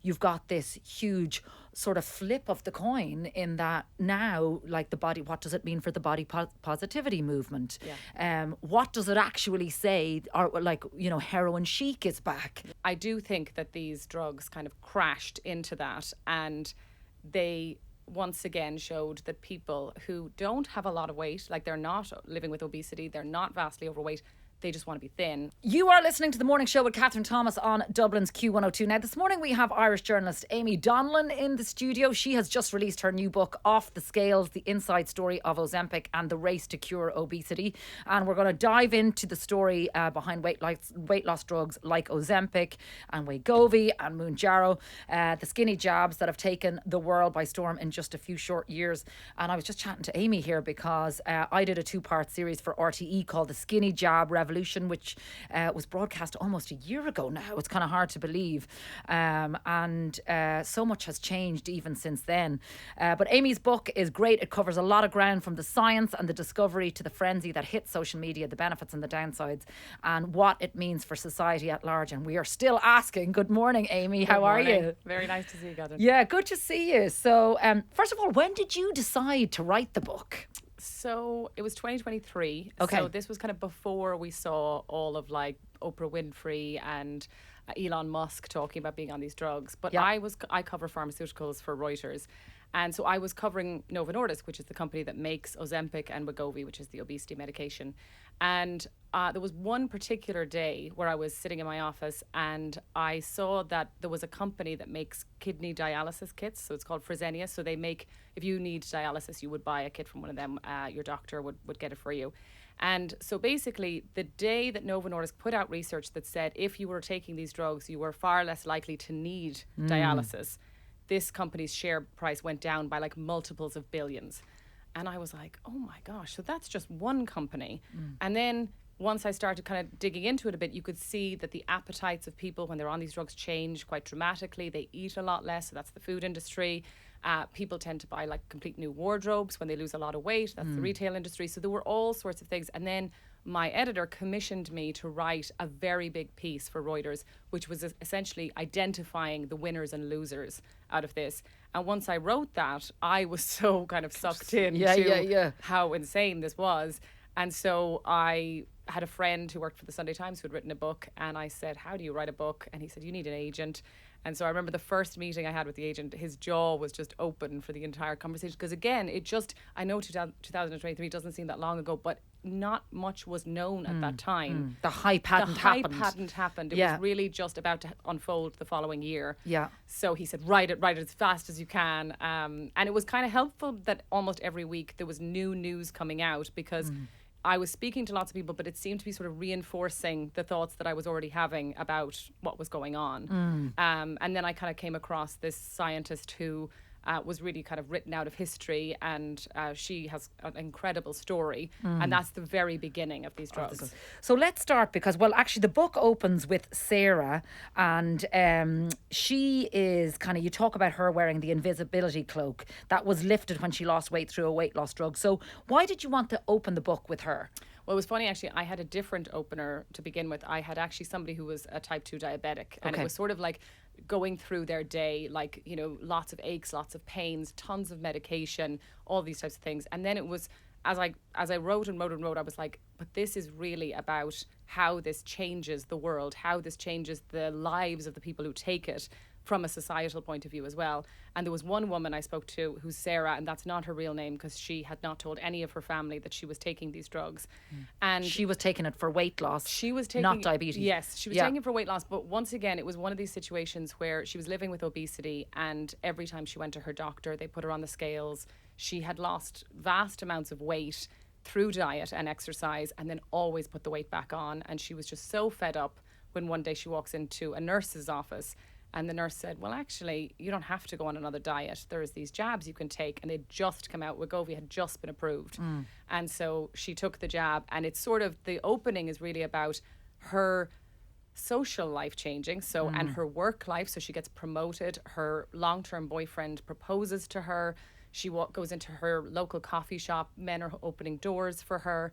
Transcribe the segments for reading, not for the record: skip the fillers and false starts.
you've got this huge sort of flip of the coin in that now, like the body, what does it mean for the body positivity movement? What does it actually say? Or like, you know, heroin chic is back. I do think that these drugs kind of crashed into that, and they once again showed that people who don't have a lot of weight, like they're not living with obesity, they're not vastly overweight, they just want to be thin. You are listening to The Morning Show with Kathryn Thomas on Dublin's Q102. Now, this morning we have Irish journalist Aimee Donnellan in the studio. She has just released her new book, Off the Scales, The Inside Story of Ozempic and the Race to Cure Obesity. And we're going to dive into the story behind weight loss drugs like Ozempic and Wegovy and Mounjaro, the skinny jabs that have taken the world by storm in just a few short years. And I was just chatting to Aimee here because I did a 2-part series for RTE called The Skinny Jab Revolution, which was broadcast almost a year ago now. It's kind of hard to believe. And so much has changed even since then. But Aimee's book is great. It covers a lot of ground, from the science and the discovery to the frenzy that hits social media, the benefits and the downsides, and what it means for society at large. And we are still asking. Good morning, Aimee. How are you? Very nice to see you, Kathryn. Yeah, good to see you. So, first of all, when did you decide to write the book? So it was 2023. Okay. So this was kind of before we saw all of like Oprah Winfrey and Elon Musk talking about being on these drugs. But Yeah. I cover pharmaceuticals for Reuters. And so I was covering Novo Nordisk, which is the company that makes Ozempic and Wegovy, which is the obesity medication. And there was one particular day where I was sitting in my office and I saw that there was a company that makes kidney dialysis kits. So it's called Fresenius. So they make, if you need dialysis, you would buy a kit from one of them. Your doctor would get it for you. And so basically, the day that Novo Nordisk put out research that said if you were taking these drugs, you were far less likely to need dialysis, this company's share price went down by like multiples of billions. And I was like, oh my gosh, so that's just one company. And then once I started kind of digging into it a bit, you could see that the appetites of people when they're on these drugs change quite dramatically. They eat a lot less, so that's the food industry. People tend to buy like complete new wardrobes when they lose a lot of weight. That's the retail industry. So there were all sorts of things. And then my editor commissioned me to write a very big piece for Reuters, which was essentially identifying the winners and losers out of this. And once I wrote that, I was so kind of sucked in to how insane this was. And so I had a friend who worked for the Sunday Times who had written a book, and I said, how do you write a book? And he said, you need an agent. And so I remember the first meeting I had with the agent, his jaw was just open for the entire conversation. Because again, I know 2023 doesn't seem that long ago, but not much was known at that time. The hype hadn't happened. It was really just about to unfold the following year. Yeah. So he said, write it as fast as you can. And it was kind of helpful that almost every week there was new news coming out, because I was speaking to lots of people, but it seemed to be sort of reinforcing the thoughts that I was already having about what was going on. And then I kind of came across this scientist who was really kind of written out of history, and she has an incredible story. And that's the very beginning of these drugs. So let's start, because, well, actually the book opens with Sarah, and she is kind of, you talk about her wearing the invisibility cloak that was lifted when she lost weight through a weight loss drug. So why did you want to open the book with her? Well, it was funny, actually. I had a different opener to begin with. I had actually somebody who was a type 2 diabetic. And it was sort of like going through their day, like, you know, lots of aches, lots of pains, tons of medication, all these types of things. And then it was, as I wrote and wrote and wrote, I was like, but this is really about how this changes the world, how this changes the lives of the people who take it from a societal point of view as well. And there was one woman I spoke to who's Sarah, and that's not her real name because she had not told any of her family that she was taking these drugs. And she was taking it for weight loss. She was taking, not diabetes. Yes, she was taking it for weight loss. But once again, it was one of these situations where she was living with obesity, and every time she went to her doctor, they put her on the scales. She had lost vast amounts of weight through diet and exercise, and then always put the weight back on. And she was just so fed up when one day she walks into a nurse's office, and the nurse said, well, actually, you don't have to go on another diet. There's these jabs you can take. And they'd just come out. Wegovy had just been approved. And so she took the jab. And it's sort of, the opening is really about her social life changing. So, and her work life. So she gets promoted. Her long-term boyfriend proposes to her. She goes into her local coffee shop. Men are opening doors for her.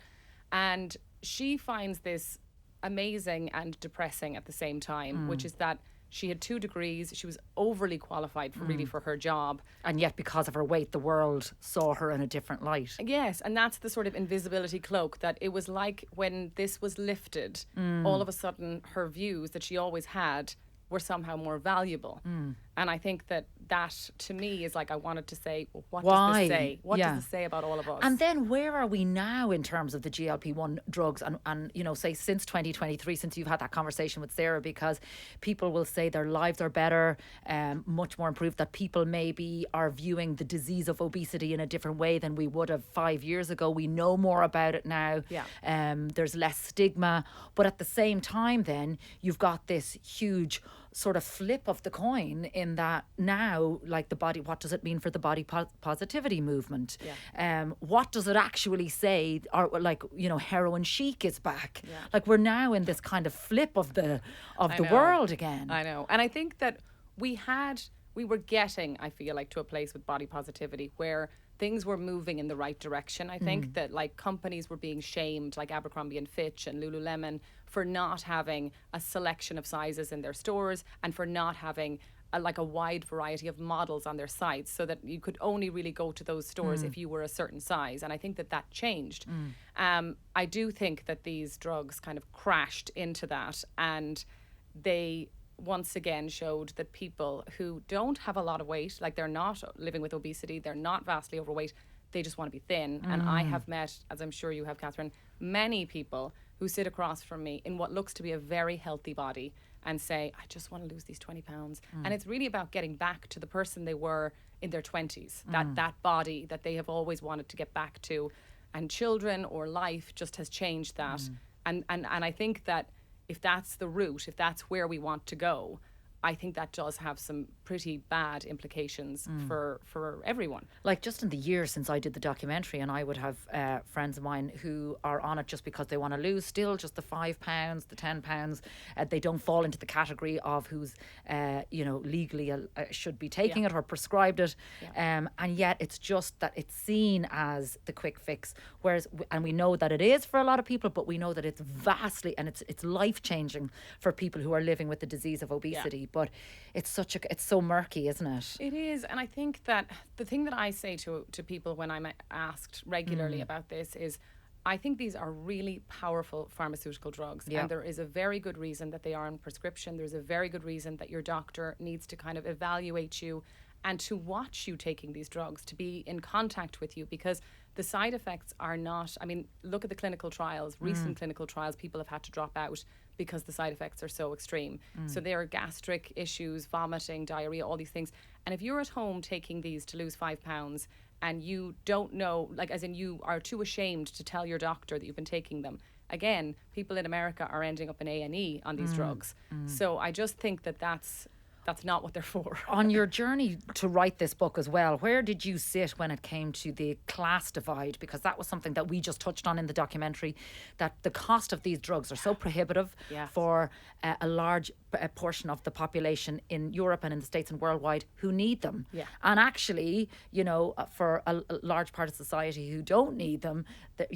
And she finds this amazing and depressing at the same time, which is that She had 2 degrees. She was overly qualified for her job. And yet, because of her weight, the world saw her in a different light. Yes, and that's the sort of invisibility cloak that it was like when this was lifted, all of a sudden her views that she always had were somehow more valuable. And I think that to me is like, I wanted to say, well, what does this say? What does this say about all of us? And then where are we now in terms of the GLP-1 drugs and say since 2023, since you've had that conversation with Sarah, because people will say their lives are better, much more improved, that people maybe are viewing the disease of obesity in a different way than we would have 5 years ago. We know more about it now. There's less stigma. But at the same time then, you've got this huge sort of flip of the coin in that now, like the body, what does it mean for the body positivity movement? What does it actually say? Or like, heroin chic is back. Like we're now in this kind of flip of the world again. I know. And I think that we were getting, I feel like, to a place with body positivity where things were moving in the right direction. I think that like companies were being shamed, like Abercrombie and Fitch and Lululemon, for not having a selection of sizes in their stores and for not having a wide variety of models on their sites, so that you could only really go to those stores if you were a certain size. And I think that changed. I do think that these drugs kind of crashed into that, and they once again showed that people who don't have a lot of weight, like they're not living with obesity, they're not vastly overweight, they just want to be thin. And I have met, as I'm sure you have, Kathryn, many people who sit across from me in what looks to be a very healthy body and say, I just want to lose these 20 pounds. And it's really about getting back to the person they were in their 20s, that body that they have always wanted to get back to. And children or life just has changed that. And I think that if that's the route, if that's where we want to go, I think that does have some pretty bad implications for everyone. Like just in the years since I did the documentary, and I would have friends of mine who are on it just because they want to lose still just the £5, the £10. They don't fall into the category of who's, legally should be taking it or prescribed it. And yet it's just that it's seen as the quick fix. Whereas, and we know that it is for a lot of people, but we know that it's vastly, and it's life-changing for people who are living with the disease of obesity. But it's so murky, isn't it? It is. And I think that the thing that I say to people when I'm asked regularly about this is, I think these are really powerful pharmaceutical drugs. And there is a very good reason that they are on prescription. There's a very good reason that your doctor needs to kind of evaluate you and to watch you taking these drugs, to be in contact with you, because the side effects are not, I mean, look at the clinical trials, recent clinical trials, people have had to drop out because the side effects are so extreme. So there are gastric issues, vomiting, diarrhea, all these things. And if you're at home taking these to lose 5 pounds and you don't know, like as in you are too ashamed to tell your doctor that you've been taking them, again, people in America are ending up in A&E on these drugs. So I just think that that's not what they're for. On your journey to write this book as well, where did you sit when it came to the class divide? Because that was something that we just touched on in the documentary, that the cost of these drugs are so prohibitive for a large portion of the population in Europe and in the States and worldwide who need them. And actually, for a large part of society who don't need them, at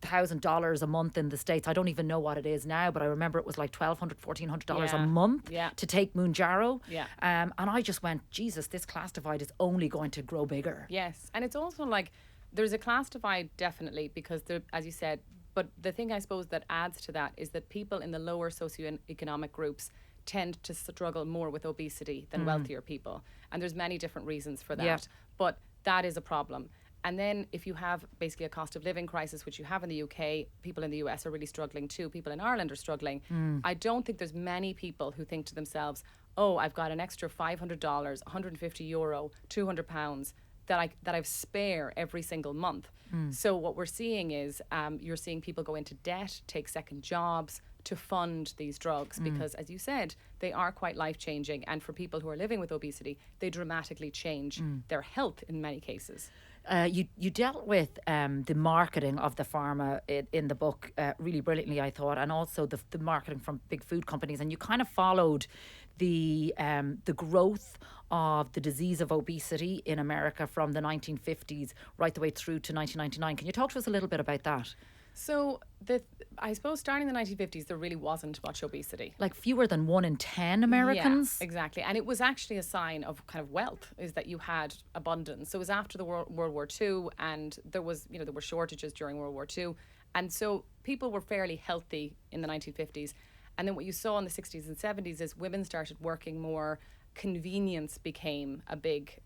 $1,000 a month in the States. I don't even know what it is now, but I remember it was like $1,200, $1,400 a month to take Mounjaro. And I just went, Jesus, this class divide is only going to grow bigger. Yes. And it's also like, there's a class divide definitely, because as you said, but the thing I suppose that adds to that is that people in the lower socioeconomic groups tend to struggle more with obesity than wealthier people. And there's many different reasons for that. But that is a problem. And then if you have basically a cost of living crisis, which you have in the UK, people in the US are really struggling too. People in Ireland are struggling. I don't think there's many people who think to themselves, oh, I've got an extra $500, €150, £200 that I've spare every single month. So what we're seeing is you're seeing people go into debt, take second jobs to fund these drugs because, as you said, they are quite life-changing. And for people who are living with obesity, they dramatically change their health in many cases. You dealt with the marketing of the pharma in the book really brilliantly, I thought, and also the marketing from big food companies, and you kind of followed the growth of the disease of obesity in America from the 1950s right the way through to 1999. Can you talk to us a little bit about that? So I suppose starting in the 1950s, there really wasn't much obesity. Like fewer than 1 in 10 Americans? Yeah, exactly. And it was actually a sign of kind of wealth, is that you had abundance. So it was after the World War II, and there were shortages during World War II. And so people were fairly healthy in the 1950s. And then what you saw in the 60s and 70s is women started working more. Convenience became a big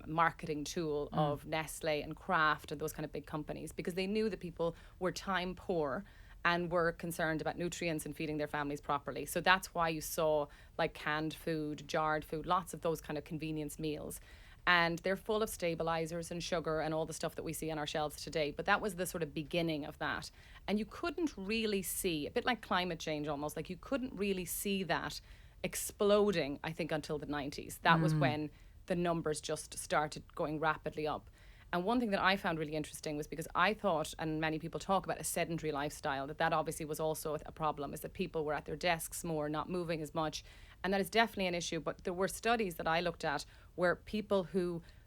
marketing tool of Nestle and Kraft and those kind of big companies, because they knew that people were time poor and were concerned about nutrients and feeding their families properly. So that's why you saw like canned food, jarred food, lots of those kind of convenience meals. And they're full of stabilizers and sugar and all the stuff that we see on our shelves today. But that was the sort of beginning of that. And you couldn't really see, a bit like climate change almost, like you couldn't really see that exploding, I think, until the 90s. That was when the numbers just started going rapidly up. And one thing that I found really interesting was, because I thought, and many people talk about, a sedentary lifestyle, that obviously was also a problem, is that people were at their desks more, not moving as much. And that is definitely an issue. But there were studies that I looked at where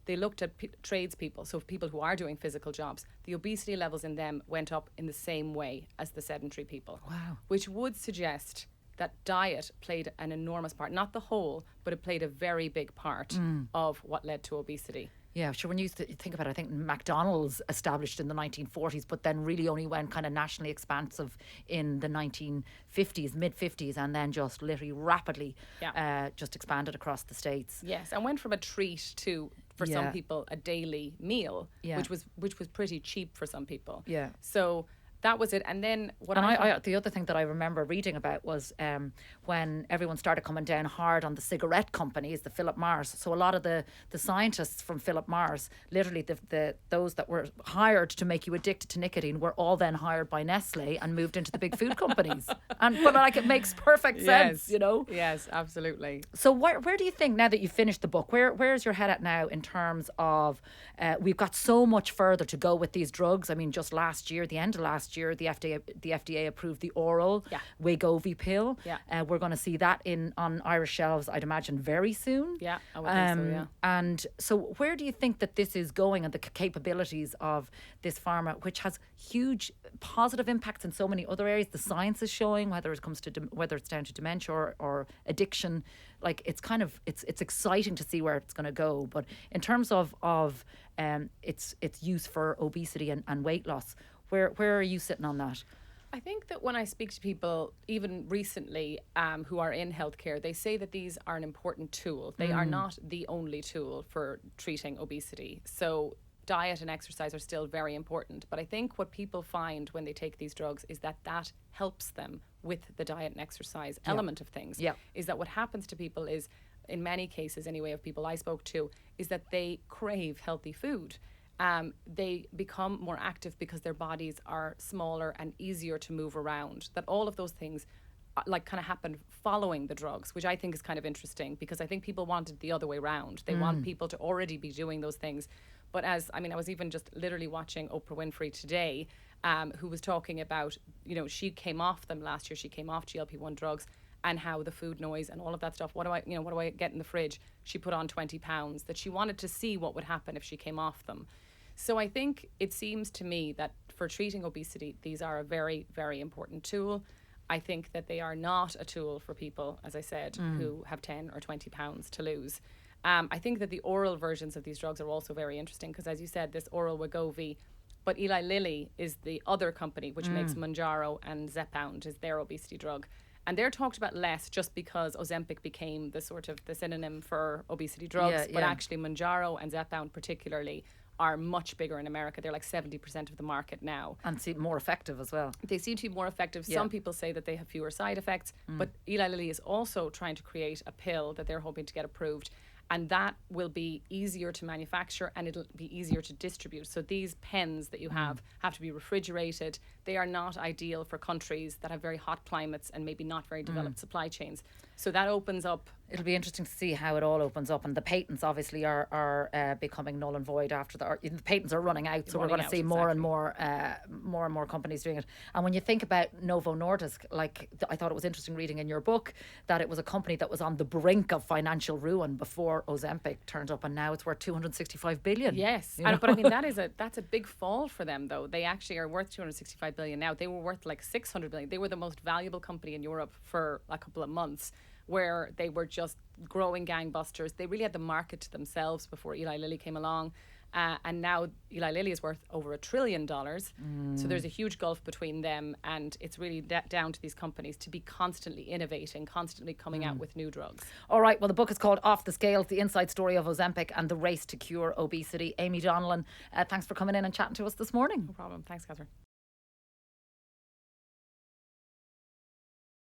they looked at tradespeople, so people who are doing physical jobs, the obesity levels in them went up in the same way as the sedentary people. Wow. Which would suggest that diet played an enormous part, not the whole, but it played a very big part of what led to obesity. Yeah, sure. When you think about it, I think McDonald's established in the 1940s, but then really only went kind of nationally expansive in the 1950s, mid-50s, and then just literally rapidly just expanded across the States. Yes, and went from a treat to, for some people, a daily meal, which was pretty cheap for some people. Yeah. So that was it. And then the other thing that I remember reading about was when everyone started coming down hard on the cigarette companies, the Philip Morris. So a lot of the scientists from Philip Morris, literally those that were hired to make you addicted to nicotine, were all then hired by Nestle and moved into the big food companies. But like, it makes perfect sense, you know? Yes, absolutely. So where do you think, now that you've finished the book, where's your head at now in terms of we've got so much further to go with these drugs? I mean, just last year, the end of last year, the FDA approved the oral Wegovy pill. Yeah. We're going to see that on Irish shelves, I'd imagine, very soon. Yeah, I would think so, yeah. And so where do you think that this is going, and the capabilities of this pharma, which has huge positive impacts in so many other areas? The science is showing, whether it comes to whether it's down to dementia or addiction, like it's exciting to see where it's going to go. But in terms of its use for obesity and weight loss, where are you sitting on that? I think that when I speak to people, even recently, who are in healthcare, they say that these are an important tool. They are not the only tool for treating obesity. So diet and exercise are still very important. But I think what people find when they take these drugs is that helps them with the diet and exercise element of things. Yeah. Is that what happens to people is, in many cases anyway, of people I spoke to, is that they crave healthy food. They become more active because their bodies are smaller and easier to move around. That all of those things like kind of happen following the drugs, which I think is kind of interesting, because I think people want it the other way around. They want people to already be doing those things. But I was even just literally watching Oprah Winfrey today, who was talking about, she came off them last year. She came off GLP-1 drugs, and how the food noise and all of that stuff, what do I get in the fridge? She put on 20 pounds, that she wanted to see what would happen if she came off them. So I think it seems to me that for treating obesity, these are a very, very important tool. I think that they are not a tool for people, as I said, who have 10 or 20 pounds to lose. I think that the oral versions of these drugs are also very interesting, because, as you said, this oral Wegovy, but Eli Lilly is the other company which makes Mounjaro, and Zepbound is their obesity drug. And they're talked about less just because Ozempic became the synonym for obesity drugs. But actually Mounjaro and Zepbound particularly are much bigger in America. They're like 70% of the market now. And seem more effective as well. They seem to be more effective. Some people say that they have fewer side effects, but Eli Lilly is also trying to create a pill that they're hoping to get approved. And that will be easier to manufacture, and it'll be easier to distribute. So these pens that you have to be refrigerated. They are not ideal for countries that have very hot climates and maybe not very developed supply chains. So that opens up. It'll be interesting to see how it all opens up, and the patents obviously are becoming null and void after the patents are running out. So we're going to see more and more companies doing it. And when you think about Novo Nordisk, I thought it was interesting reading in your book that it was a company that was on the brink of financial ruin before Cure Ozempic turned up, and now it's worth 265 billion. Yes, You know? but I mean that's a big fall for them though. They actually are worth 265 billion now. They were worth like 600 billion. They were the most valuable company in Europe for a couple of months, where they were just growing gangbusters. They really had the market to themselves before Eli Lilly came along. And now Eli Lilly is worth over $1 trillion. So there's a huge gulf between them, and it's really down to these companies to be constantly innovating, constantly coming out with new drugs. All right, well, the book is called Off the Scales, The Inside Story of Ozempic and the Race to Cure Obesity. Aimee Donnellan, thanks for coming in and chatting to us this morning. No problem. Thanks, Kathryn.